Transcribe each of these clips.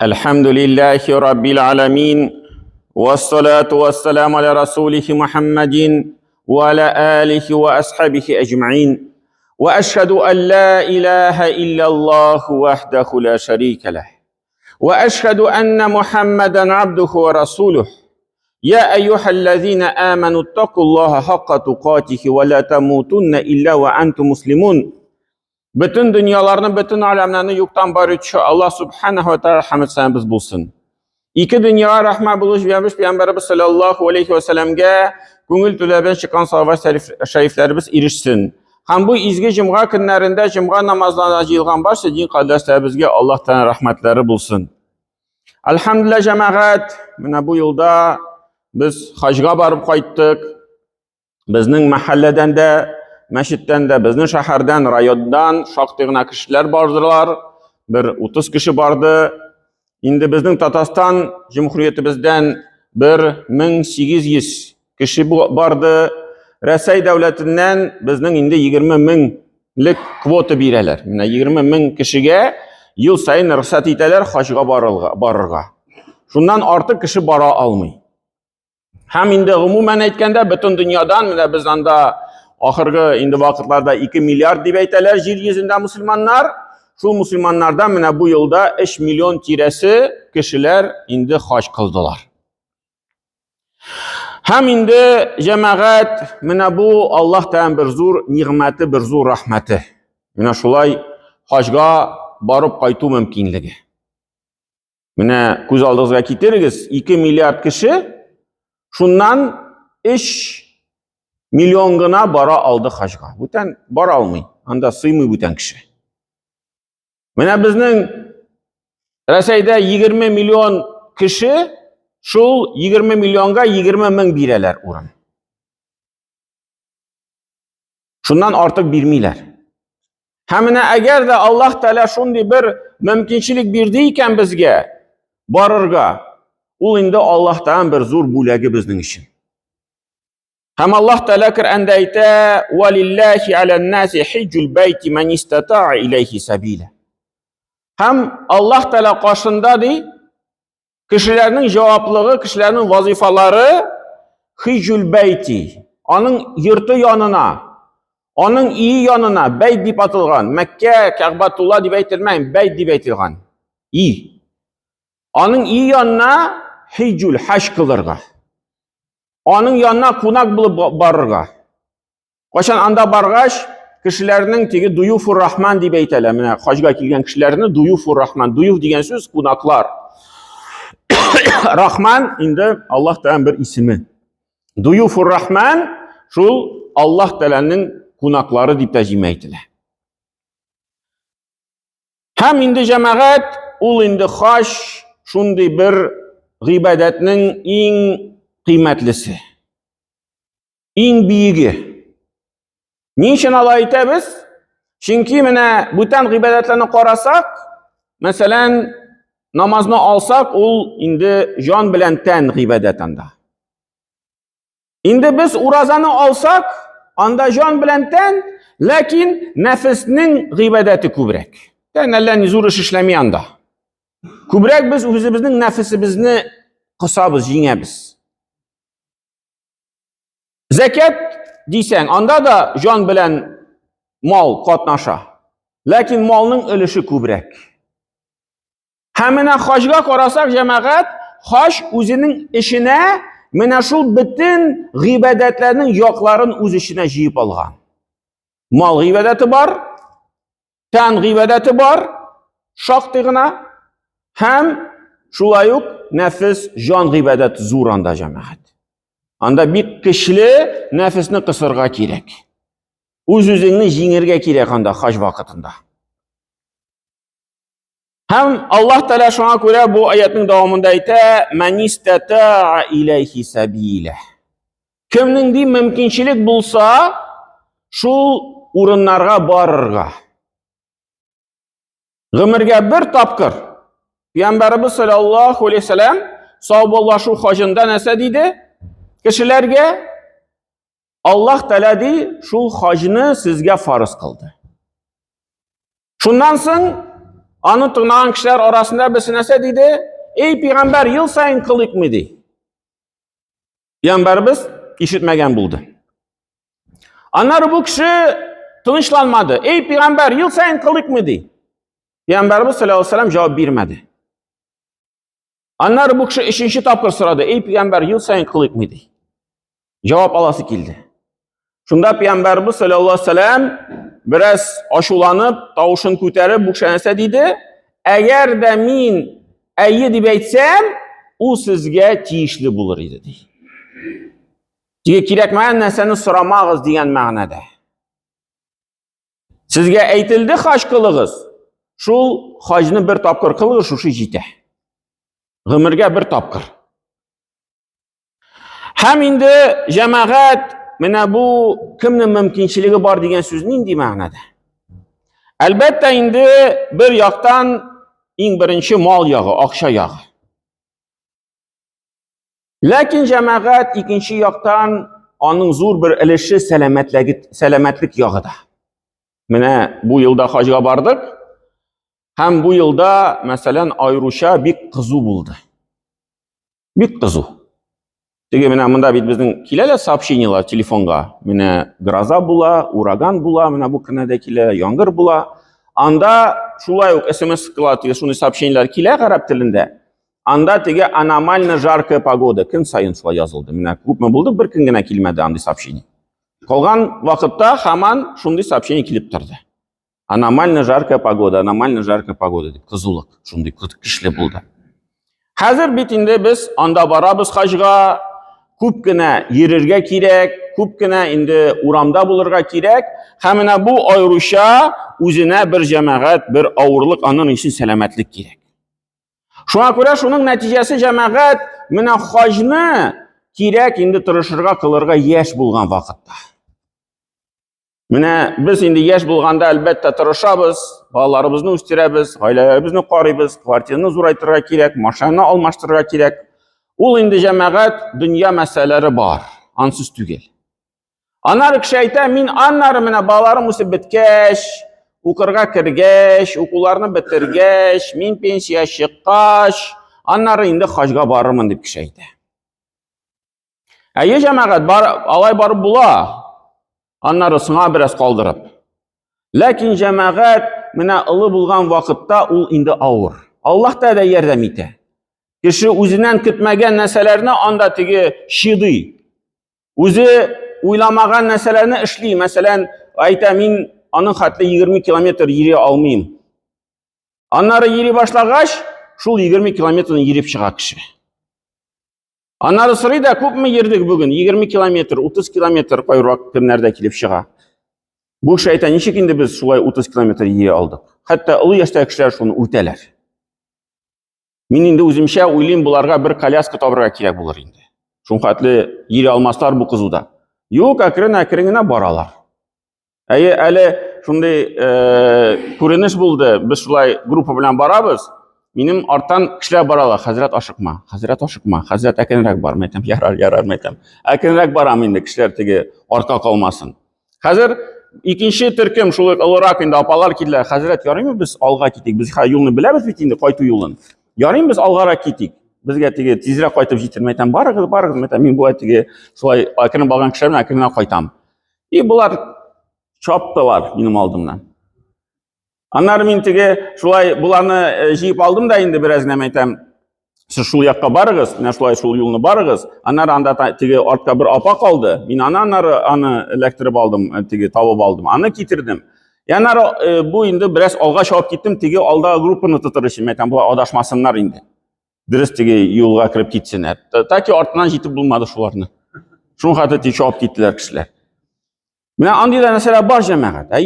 Elhamdülillahi Rabbil alemin. Vessalatu vesselamu ala Resulihi Muhammedin ve ala alihi ve ashabihi ecma'in. Ve eşhedü en la ilahe illallah vahdehu la şerike leh. Ve eşhedü enne Muhammeden abduhu ve resuluh. Ya eyyühellezine amenu ittakullaha hakka tukatihi ve la temutunne illa ve entum muslimun. Bütün dünyalarını, bütün alemlerini yoktan barıcı Allah subhanahu ve ta'ala hamd sanımız bulsun. İki dünyaya rahmet buluş vermiş Peygamberimiz sallallahu aleyhi ve sellem'e gönül tüleben çıkan savaş şeriflerimiz erişsin. Hem bu izgi cumğa günlerinde cumğa namazlarına yılgan başta din kardeşlerimizge Allah'tan rahmetleri bulsun. Elhamdülillah cemaat, bu yılda biz hacga barıp kayttık. Bizning mahalleden de Meşitten de, bizning şehirden, rayondan şaqtığına kişiler bardılar. Bir 30 kişi bardı. Indi bizning Tatarstan Cumhuriyetimizden 1800 kişi bardı. Rusya devletinden bizning indi 20 minglik kvota bireler. 20 ming kişiye yıl sayın ruhsat iteler hacga barırga. Şundan artık kişi bara almay. Hem indi umumen aytkanda bütün dünyadan bizden de ahırgı indi vakitlarda 2 milyar deb aytalar yer yüzünde Müslümanlar. Şu Müslümanlardan bu yılda 3 milyon tiresi kişiler indi hac kıldılar. Hem indi cemaat bu Allah'tan bir zur nimeti, bir zur rahmeti. Şulay hacga barıp kaytu mümkünlüğü. Göz aldığınızda getiririz 2 milyar kişi şundan 3 milyonguna bara aldı hacga. Buten bara almay. Anda sıymay buten kişi. Bizning Rusya'da 20 milyon kişi şu 20 milyonga 20 ming bireler uğran. Şundan artık birmeyler. Hemine eğer de Allah Teala şundi bir mümkünçilik birdiyken bizge barırga, ul indi Allah'tan bir zor bulagi bizning için. Hem Allah Teala Kur'an'da ayta وَلِلَّهِ عَلَى النَّاسِ حِجُّ الْبَيْتِ مَنْ اِسْتَطَاعَ اِلَيْهِ سَب۪يلًا. Hem Allah Teala karşında kişilerinin cevaplığı, kişilerinin vazifaları hicül beyti, onun yırtı yanına, onun iyi yanına beyt dip atılgan, Mekke, Ka'batullah dip aytılmayın, beyt dip aytılgan, iyi. Onun iyi yanına hicül hac kılırga. Onun yanına kunak bulup barırga. Kaçan anda bargaç, kişilerinin tegi duyufur rahman dip aytılır. Hacga kilgen kişilerini duyufur rahman, duyuf degen söz kunaklar. Rahman indi Allah Teala'nın bir ismi. Duyufur rahman, şul Allah Teala'nın kunakları dip tercüme aytılır. Hem indi cemaat, ul indi hac, şundi bir gıybadetinin en kıymetlisi, en büyüğü. Niçin Allah aytamiz? Çünkü bütün gıybadetlerini qarasak, mesela namazını alsak, ol indi can bilen ten gıybadetinde. Indi biz urazanı alsak, anda can bilen ten, lakin nefsinin gıybadeti kübrek. Yani Allah'ın zor iş işlemeyanda. Kübrek biz özümüzün nefsimizni kısabız, yiyemiz. Zekat deysen, anda da can bilen mal katnaşa. Lakin malının ölüşü kübrek. Hemine hacga korasak cemaat, hac özünün işine, şu bütün gıybadetlerinin yokların öz işine jiyip algan. Mal gıybadeti var, ten gıybadeti var, şaktığına, hem şulay yok, nefis, can gıybadeti zor anda cemaat. Anda bir kişili nefisini kısırga kirek. Öz-özünü jingirge kirek anda hac vakitinde. Hem Allah Teala şuna göre bu ayetin devamında ayta men istata'a ileyhi sabile. Kimning de mümkünçilik bulsa şu urunlarga barırga. Gımirge bir tapkır Peygamberimiz sallallahu aleyhi ve sellem sahaballahu hacında nese dedi? Kişilerge Allah Teala di şu hacını sizge farz kıldı. Şundan soň Аны тыңлаган кешеләр арасында берсе нәрсә диде? Ey Peygamber, ел сайын кылыйкмы ди. Peygamberimiz ишетмәгән булды. Аннары бу кеше тынычланмады. Ey Peygamber, ел сайын кылыйкмы ди. Peygamberimiz sallallahu aleyhi ve sellem cevap vermedi. Anlar bu kişi işinci tapkır sırada. Ey Peygamber, ел сайын кылыйкмы ди. Cevap alası kildi. Şunda Peygamberimiz sallallahu aleyhi ve sellem biraz aşulanıp, tavuşun küterip bu kişi nəsə dedi. Eğer de min əyi dib etsem, o sizge tiyişli bulur idi. Kirekməyən nəsəni sıramağız diyen mə'nədə. Sizge eytildi xaç kılığız. Şul xacını bir tapkır kılığız, şuşu jitə. Gümürge bir tapkır. Hem indi cemaat mine bu kimnin mümkünçiliği var diyen sözün indi mə'nədə. Elbette indi bir yaktan in birinci mal yağı, akşa yağı. Lakin cemaat ikinci yaktan onun zor bir ilişki selametlik yağı da. Mine bu yılda hacıga bardık. Hem bu yılda mesela Ayruşa bir kızı buldu. Bir kızı. Tege mine mında bizim kilerle сообщениялар telefonga. Mine graza bula, uragan bula, mine bu kınadakile yangır bula. Anda şulay ok SMS kılatı, şunu сообщениялар kiler Arap dilinde. Anda tege аномально жаркая погода. Kün sayın şulay yazıldı. Mine kupma bulduk, bir kün gene kilmedi andi сообщение. Kalgan vakitte hemen şundi сообщение kilip durdu. Аномально жаркая погода, аномально жаркая погода deyip kızılık şundi kişli buldu. Hazır bitinde biz anda barabız hacıga, kupkine yürürge kirek, kupkine indi uramda bulurga kirek. Hemine bu ayrışa üzerine bir cemaat, bir ağırlık anın için selametlik kirek. Şuna göre şunun neticesi cemaat mine hacını kirek indi tırışırga kılırga yaş bulgan vakitte. Mine biz indi yaş bulganda elbette tırışabız, bağlarımızı üstürəbiz, ailelerimizni qarıyız, kvartirini zoraytırga kirek, maşanını almaştırga kirek. Ol indi cemaat dünya meseleleri var, ansız tügel. Anarı kişi ayta, min anarı mine bağlarım usi bitkeş, ukurga kirgeş, okularını bitirgeş, min pensiya şıqqaş, anarı indi hacga barırmın deyip kişi ayta. Eye cemaat alay barıp bula, anları sınav biraz kaldırıp. Lakin cemaat mine ılı bulgan vakitte ol indi ağır. Allah da yardım ite. Kişi özünden kütmegen neselerini anda tigi şidı. Özü uylamagan neselerini işli. Mesela ayta min anın hatlı 20 kilometre yeri almayayım. Anları yeri başlagaç, şul 20 kilometrini yerip çığa kişi. Anları sırayı da köp mü yerdik bugün? 20 kilometre, 30 kilometre koyurak kimlerde kilip çığa. Bu şeytan nişik indi biz şulay 30 kilometre yeri aldık. Hatta ılı yaşta kişiler şunu öteler. Min indi özümşe uylayım bularga bir kalyaska tabrıga kirek bulur indi. Şun hatlı yeri almaslar bu kızıda. Yok akırına baralar. Əli şunday көрünüş buldu. Biz şulay grupa bilen barabız. Benim artan kişiler baralar. Hazret aşıkma, Hazret aşıkma, Hazret ekinrek bar meytem, yarar meytem. Ekinrek baram indi kişiler tegi arka kalmasın. Hazır ikinci Türk'üm şulay olarak indi apalar kidiler. Hazret yarayım mı biz alga kitik? Biz yolunu bilemiz bit indi kaytu yolun. Yarayım biz algara kitik. Bizge tegi tezirek kaytıp jitirmeytem. Barıgız meytem. Min bu tegi şulay akını balgan kişilerin akınına kaytam. Bular çaptılar benim aldımdan. Anlar min tegi şulay bularını jiyip aldım da indi biraz nemeytem. Siz şul yakka barıgız, ne şulay şul yolunu barıgız. Anlar anda tegi artka bir apa kaldı. Min anı elektrip aldım, tegi tavıp aldım. Anı kitirdim. Yanar bu indi biraz alga şap gittim tegi alda grupunu tutırışım meytem. Bu adaşmasınlar indi. Dürüst tegi yolga kirip gitsinler. Ta ki artından jitip bulmadı şularını. Şun hatı tegi şap gittiler kişiler. Mine andida mesela bar cemaat.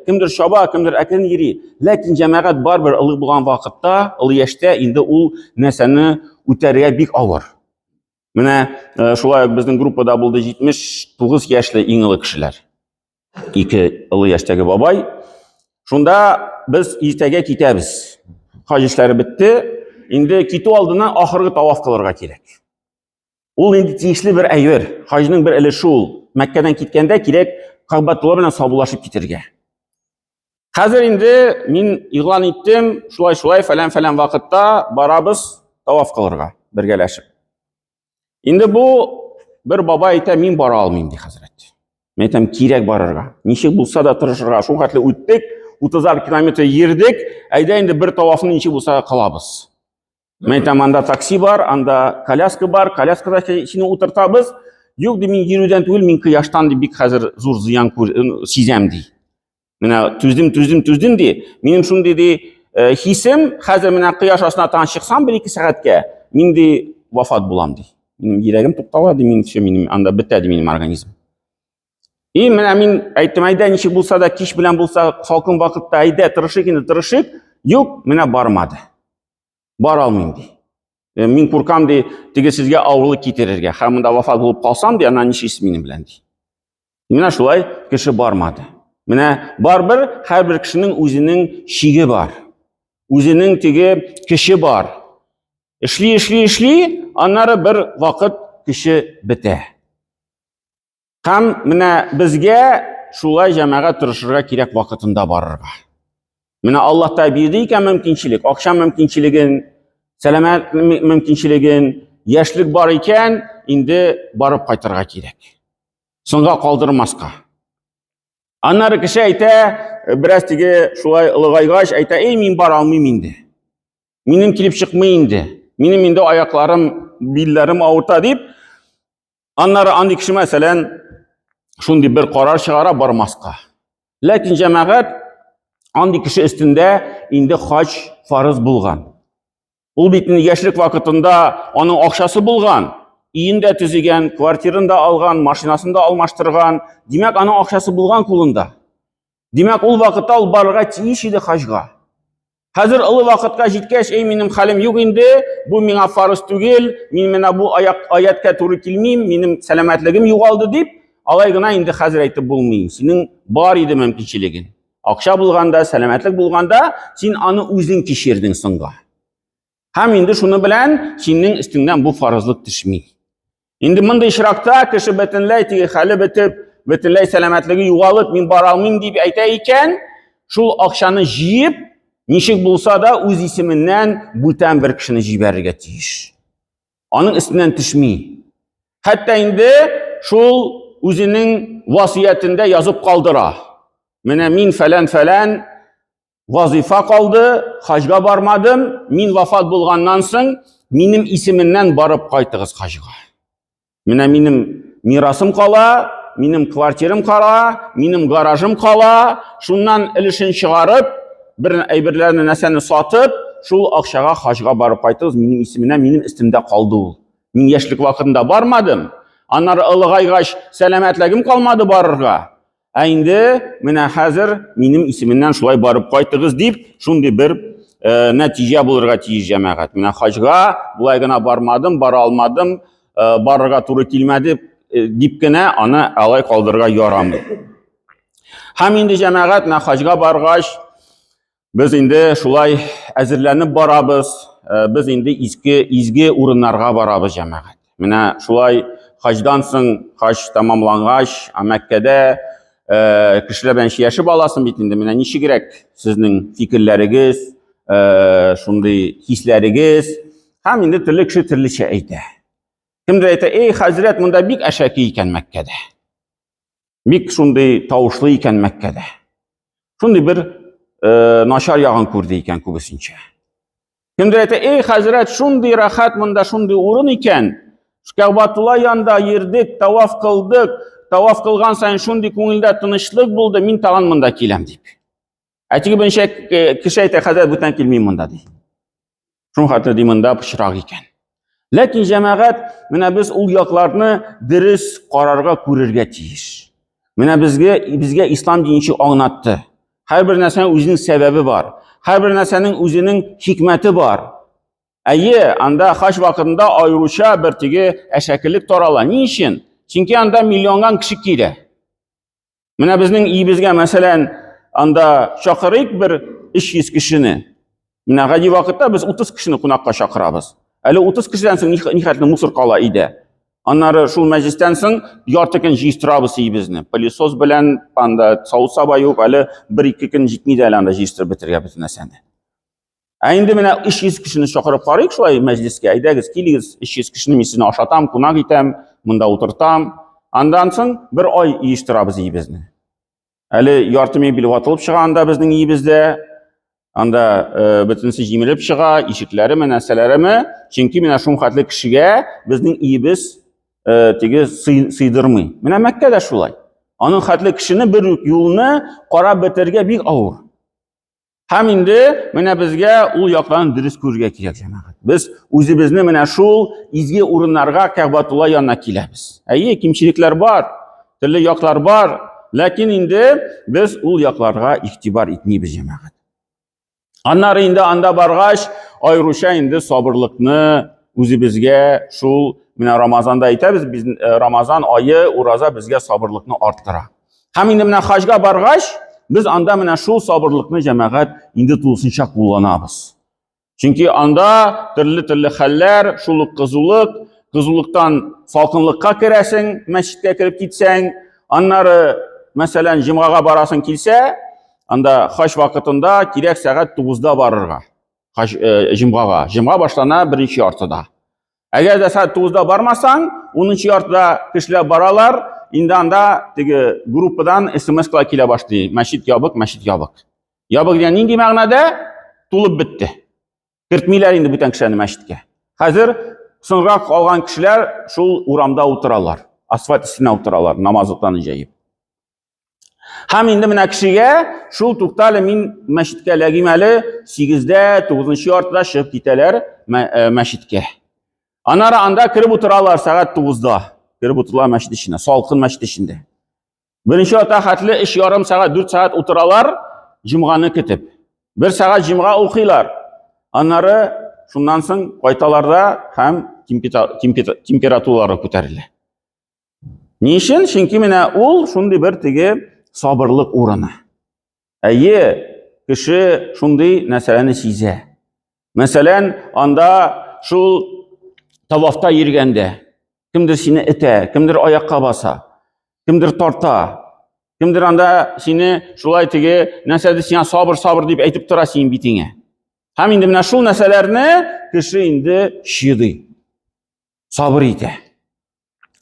Kimdir şaba, kimdir ekin yeri. Lakin cemaat bar bir ılı bulan vakitte, ılı yaşta indi ol neseni üteriye bik ağır. Mine şulay bizden grupada buldu 79 yaşlı iğnili kişiler. İki ılı yaştaki babay. Şunda biz irtege kitemiz. Hac işleri bitti. Indi kitu aldığından ahırgı tavaf kılırga gerek. Ol indi tiyişli bir eyver. Hacının bir ilişi ol. Mekke'den kitkende gerek Ka'batullah bilen sabulaşıp gitirge. Хәзер инде мин игълан иттем, шулай фәлән вакытта барабыз таваф кылырга бергәләшеп. Инде бу бер бабай әйтә, мин бара алмыйм ди хәзрәт. Мен әйтәм, кирәк барырга. Ничек булса да тырышырга. Шул хәтле үттек, 30 километр йөрдек, әйдә инде бер тавафны ничек булса кылабыз. Мен әйтәм, анда такси бар, анда коляска бар, коляскада сине утыртабыз. Юк ди, мин йөрүдән түгел, мин кояштан ди бик хәзер зур зыян сизәм ди. Менә түздем ди. Минем шундый ди хисем, хәзер менә кояш астына тагын чыксам 1-2 сәгатькә, мин ди вафат булам ди. Минем йөрәгем туктала ди, минем анда бетә ди минем организм. И менә мин әйттем, әйдә ничек булса да кич белән булса, салкын вакытта әйдә тырышык. Юк, менә бармады. Бара алмыйм ди. Мин куркам ди, теге сезгә авырлык китерергә. Һәм монда вафат булып калсам ди, аннан ничек минем белән ди. Менә шулай кеше бармады. Менә барбер һәрбер кешенең үзенең шиге бар. Үзенең теге кеше бар. Эшли, аннары бер вакыт кеше бетә. Һәм менә безгә шулай җәмәгать тырышырга кирәк вакытында барырга. Менә Аллаһ та бирде икән мөмкинчелек, акча мөмкинчелеген, сәламәт мөмкинчелеген, яшьлек бар икән, инде барып кайтырга кирәк. Соңга калдырмаска. Аннары кеше әйтә, бераз теге шулай ылыгайгач әйтә, мин бара алмыйм инде. Минем килеп чыкмый инде. Минем инде аякларым, билләрем авырта дип. Аннары андый кеше мәсәлән шундый бер карар чыгара бармаска. Ләкин җәмәгать андый кеше өстендә инде хаҗ фарыз булган. Ул бит яшьлек вакытында аның акчасы булган, иендә төзегән, квартирында алган, машинасында алмаштырган, димәк аның акчасы булган кулында. Димәк ул вакытта ул барырга тиеш иде хаҗга. Хәзер олы вакытка җиткәч, минем хәлем юк инде, бу миңа фарыз түгел, мин менә бу аяткә туры килмим, минем сәламәтлегем югалды дип, алай гына инде хәзер әйтеп булмый. Синең бар иде мөмкинчелегең. Акча булганда, сәламәтлек булганда, син аны үзең кичердең соңга. Һәм инде шуны белән синең өстеңнән бу фарызлык төшми. Инде мондай чиракта кеше бөтенләй теге хәле бетеп, бөтенләй сәламәтлеге югалып, мин бара алмыйм дип әйтә икән, шул акчаны җыеп, ничек булса да үз исеменнән бүтән бер кешене җибәрергә тиеш. Аның өстеннән төшми. Хәтта инде шул үзенең васиятендә язып калдыра. Менә мин фәлән вазифа калды, хаҗга бармадым, мин вафат булганнан соң минем исеменнән барып кайтыгыз хаҗга. Менә минем мирасым кала, минем квартирам кала, минем гаражым кала, шуннан өлешен чыгарып, бер әйберләрне нәрсәне сатып, шул акчага хаҗга барып кайтыгыз, минем исеменнән минем өстемдә калды ул. Мин яшьлек вакытында бармадым. Аннары ылыгайгач сәламәтлегем калмады барырга. Инде менә хәзер минем исеменнән шулай барып кайтыгыз дип, шундый бер нәтиҗә булырга тиеш җәмәгать. Менә хаҗга булай гына бармадым, бара алмадым, барырга туры килмәде дип кенә аны алай калдырырга ярамый. Һәм инде җәмәгать менә хаҗга баргач, без инде шулай әзерләнеп барабыз. Без инде изге урыннарга барабыз җәмәгать. Менә шулай хаҗдан соң, хаҗ тамамлангач, Мәккәдә кешеләр белән сөйләшеп аласың бит инде. Менә ничегрәк сезнең фикерләрегез, шундый хисләрегез, һәм инде төрле кеше төрлечә әйтә. Кемдер әйтә, хәзрәт, монда бик әшәке икән Мәккәдә. Бик шундый тавышлы икән Мәккәдә. Шундый бер начар ягын күрде икән күбесенчә. Кемдер әйтә, хәзрәт, шундый рәхәт монда, шундый урын икән. Кәгъбәтулла янында йөрдек, таваф кылдык, таваф кылган сайын шундый күңелдә тынычлык булды, мин тагын монда киләм дип. Теге беренче кеше әйтә, хәзрәт, бүтән килмим монда ди. Шуң хәтле ди монда пычрак икән. Ләкин җәмәгать, менә без ул якларны дөрес карарга, күрергә тиеш. Менә безгә ислам динче аңлатты. Һәрбер нәрсәнең үзенең сәбәбе бар. Һәрбер нәрсәнең үзенең хикмәте бар. Анда хаҗ вакытында аеруча бер теге әшәкелек тарала. Ни өчен? Чөнки анда миллионган кеше килә. Менә безнең иебезгә мәсәлән, анда чакырыйк бер 300 кешене. Менә гади вакытта без 30 кешене кунакка чакырабыз. Әле 30 кешедән соң ни хәтле мусор кала өйдә. Аннары шул мәҗлестән соң ярты көн җыйстырабыз ибезне. Пылесос белән анда савыт саба юк, әле 1-2 көн җитми дә әле анда җыйстырып бетергә бөтен нәрсәне. Инде менә 300 кешене чакырып карыйк шулай мәҗлескә. Әйдәгез, килегез, 300 кешене мин сезне ашатам, кунак итәм, монда утыртам. Андан соң 1 ай җыйстырабыз ибезне. Әле ярты мебель ватылып чыга анда безнең ибездә. Анда бөтенсе җимереп чыга, ишекләреме, нәрсәләреме. Чөнки менә шул хәтле кешегә безнең ибез теге сыйдырмый. Менә Мәккәдә шулай. Аның хәтле кешене бер юлны карап бетергә бик авыр. Һәм инде менә безгә ул якларын дөрес күрергә кирәк җәмәгать. Без үзебезне менә шул изге урыннарга Кәгъбәтулла янына киләбез. Әйе, кимчелекләр бар, төрле яклар бар, ләкин инде без ул якларга игътибар итмибез җәмәгать. Аннары инде анда баргач, айрыша инде сабырлыкны үзебезгә шул менә Рамазанда әйтәбез, без Рамазан айы ураза безгә сабырлыкны арттыра. Һәм инде менә хаҗга баргач, biz анда менә шул сабырлыкны җәмәгать инде тулысынча кулланабыз. Чөнки анда төрле хәлләр, шул ук кызулыктан салкынлыкка керәсең, мәчеткә кереп китсәң, аннары мәсәлән җомгага барасың килсә, анда хаҗ вакытында кирәк сәгать 9-да барырга. Җомгага. Җомга башлана 1-нче яртыда. Әгәр дә сәгать 9-да бармасаң, 10-нчы яртыда кешеләр баралар, инде анда теге группадан SMS-ка килә башлый. Мәчет ябык, мәчет ябык. Ябык дигән нинди мәгънәдә? Тулып бетте. Кертмиләр инде бүтән кешеләрне мәчеткә. Хәзер соңрак калган кешеләр шул урамда утыралар. Асфальт өстенә утыралар, намаз укыган җәеп. Һәм инде менә кешегә шул туктале мин мәчеткә ләгим әле 8-дә, 9-нчы яртыда чыгып китәләр мәчеткә. Аннары анда киреп утыралар сәгать 9-да. Киреп утыралар мәчет эченә, салкын мәчет эчендә. Беренче ата хәтле 3,5 сәгать, 4 сәгать утыралар җомганы көтеп. 1 сәгать җомга укыйлар. Аннары шуннан соң кайталар да һәм температуралары күтәрелә. Ни өчен? Чөнки менә ул шундый бер теге сабырлык урыны. Әйе, кеше шундый нәрсәләрне сизә. Мәсәлән, анда шул тавафта йөргәндә кемдер сине этә, кемдер аякка баса, кемдер тарта, кемдер анда сине шулай теге нәрсәдә сиңа сабыр дип әйтеп тора синең битеңә. Һәм инде менә шул нәрсәләрне кеше инде чыдый, сабыр итә.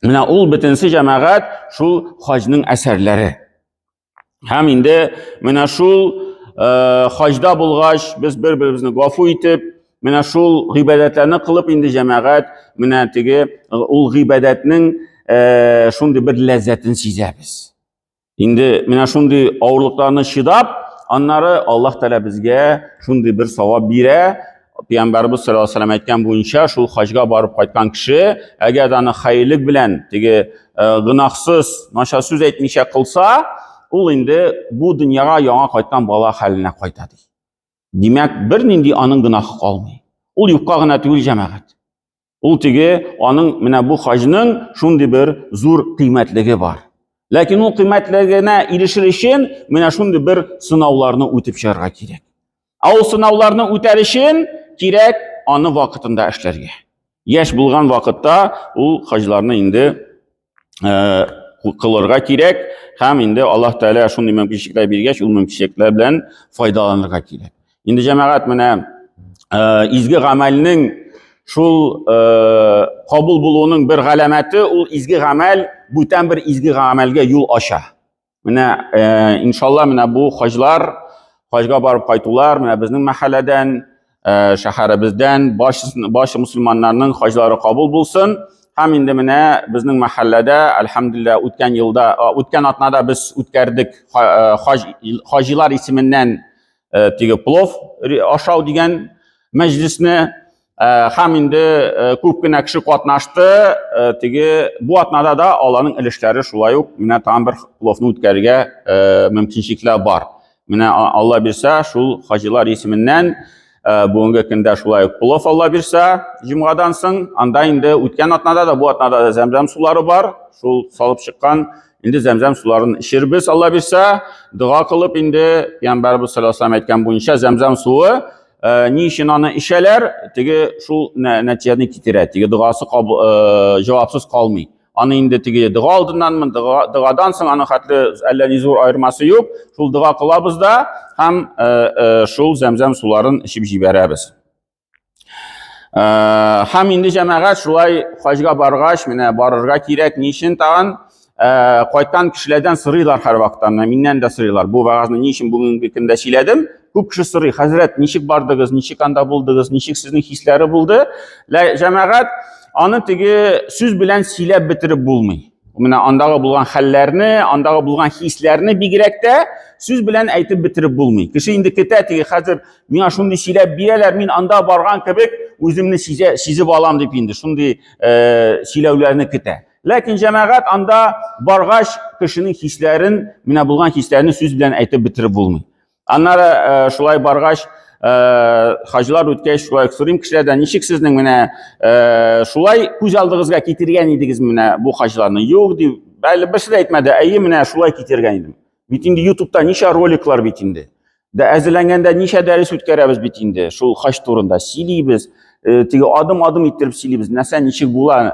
Менә ул бөтенсе җәмәгать шул хаҗның әсәрләре. Һәм инде менә шул хаҗда булгач без бер-беребезне гафу итеп, менә шул гыйбадәтләрне кылып инде җәмәгать менә теге ул гыйбадәтнең шундый бер ләззәтен сизәбез. Инде менә шундый авырлыкларны чыдап, аннары Аллаһ Тәала безгә шундый бер савап бирә. Пәйгамбәрбез саллаллаху алейһи ва саллям әйткән буенча, шул хаҗга барып кайткан кеше, әгәр аны хәерлек белән теге гынахсыз, начар сүз әйтмичә кылса, ул инде бу дөньяга яңа кайткан бала хәленә кайта ди. Димәк, бер нинди аның гынахы калмый. Ул юкка гына түгел җәмәгать. Ул теге аның менә бу хаҗның шундый бер зур кыйммәтлеге бар. Ләкин ул кыйммәтлегенә ирешер өчен менә шундый бер сынауларны үтеп чыгарга кирәк. Ул сынауларны үтәр өчен кирәк аны вакытында эшләргә. Яшь булган вакытта ул хаҗларны инде кылырга кирәк һәм инде Аллаһ Тәала шундый мөмкинлекләр биргәч, ул мөмкинлекләр белән файдаланырга кирәк. Инде җәмәгать менә изге гамәлнең шул кабул булуының бер галәмәте, ул изге гамәл бүтән бер изге гамәлгә юл ача. Менә иншалла менә бу хаҗлар, хаҗга барып кайтулар, менә безнең мәхәлләдән, шәһәребездән башы мусламаннарның хаҗлары кабул булсын. Һәм инде менә безнең мәхәлләдә, әлхәмдулилlah, үткән атнада без үткәрдек хаҗилар исеменнән теге плов ашау дигән мәҗлисне. Һәм инде күп кенә кеше катнашты. Теге бу атнада да аларның өлешләре шулай ук менә тагын бер пловны үткәрергә мөмкинлекләр бар. Менә Алла бирсә, шул хаҗилар исеменнән бүгенге көндә шулай ук плов Алла бирсә, җомгадан соң, анда инде үткән атнада да, бу атнада да зәмзәм сулары бар. Шул салып чыккан инде зәмзәм суларын эчербез Алла бирсә, дуга кылып инде Пәйгамбәрбез саллаллаху алейһи ва саллям әйткән буенча зәмзәм суы ni için аны işeler, tigi şul neticeni kitire, tigi duası cevapsız kalmay. Аны indi tigi dua aldındanmı, duadan soň аны hatlı Allah'ın zor ayırması yok. Şul dua kılabız da hem şul zemzem suların içip jiberəbiz. Hem indi cemaat şulay hacga bargaç, mine barırga kirek, niçin tağın qaytan kişilerden sırıylar her vaktan, minnen de sırıylar. Bu vaazını niçin bugünkü günde söyledim? Көп kişi sırrı, Hazret, nişik bardınız, nişik anda buldunuz, nişik sizin hisleri buldu. Cemaat, anı tigi süz bilen silep bitirip bulmay. Andağı bulgan hallerini, andağı bulgan hislerini bir girekte süz bilen aytip bitirip bulmay. Kişi indi kete tigi hazır, mina şundi silep bireler, min andağı bargan kebek, özümünü sizip alam deyip indi. Şundi silevlerini kete. Lakin cemaat anda bargaç kişinin hislerin, mina bulgan hislerini süz bilen aytip bitirip bulmay. Anlara şulay bargaç hacılar ötkeş şulay kısırayım kişilerden nişik sizin mine şulay göz aldığınızga getirgen idiniz mine bu hacılarını yok diye belli bir şey etmedi iyi mine şulay getirgen idim. Bitindi YouTube'da nişe roliklar bitindi. Da əzilengende nişe ders ötkeremiz bitindi. Şul haç turunda siliyiz. Tigi adım adım ittirip siliyiz. Nesen nişik bulan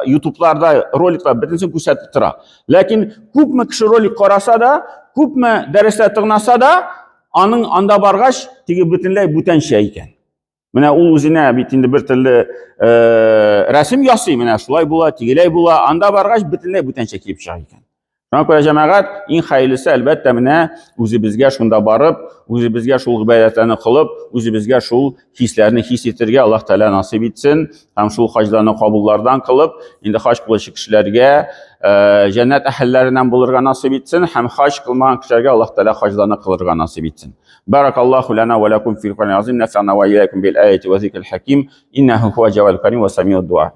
YouTube'larda roliklar bitinsin küsəti tıra. Lakin köpme kişi rolik karasa da köpme dersler tıgnasa da anın anda bargaç tigi bütünley büten şey iken. Mine o üzine bitindi bir türlü resim yası mine şulay bula tigiley bula anda bargaç bütünley büten şey kiyip şey iken. Şuna göre cemaat in hayırlısı elbette mine uzi bizge şunda barıp, uzi bizge şul gıbeyletlerini kılıp, uzi bizge şul hislerini his etirge Allah Teala nasip etsin. Hem şul haclarını kabullardan kılıp, indi hac kılışı kişilerge cennet ehillerinden bulurga nasip etsin. Hem hac kılmayan kişilerge Allah Teala haclarını kılırga nasip etsin. Barakallahu lana ve lekum fil Kur'an azim. Nefa'na ve ileykum bil ayeti ve zikril hakim. İnnehu huve ceval karim ve sami'ud dua.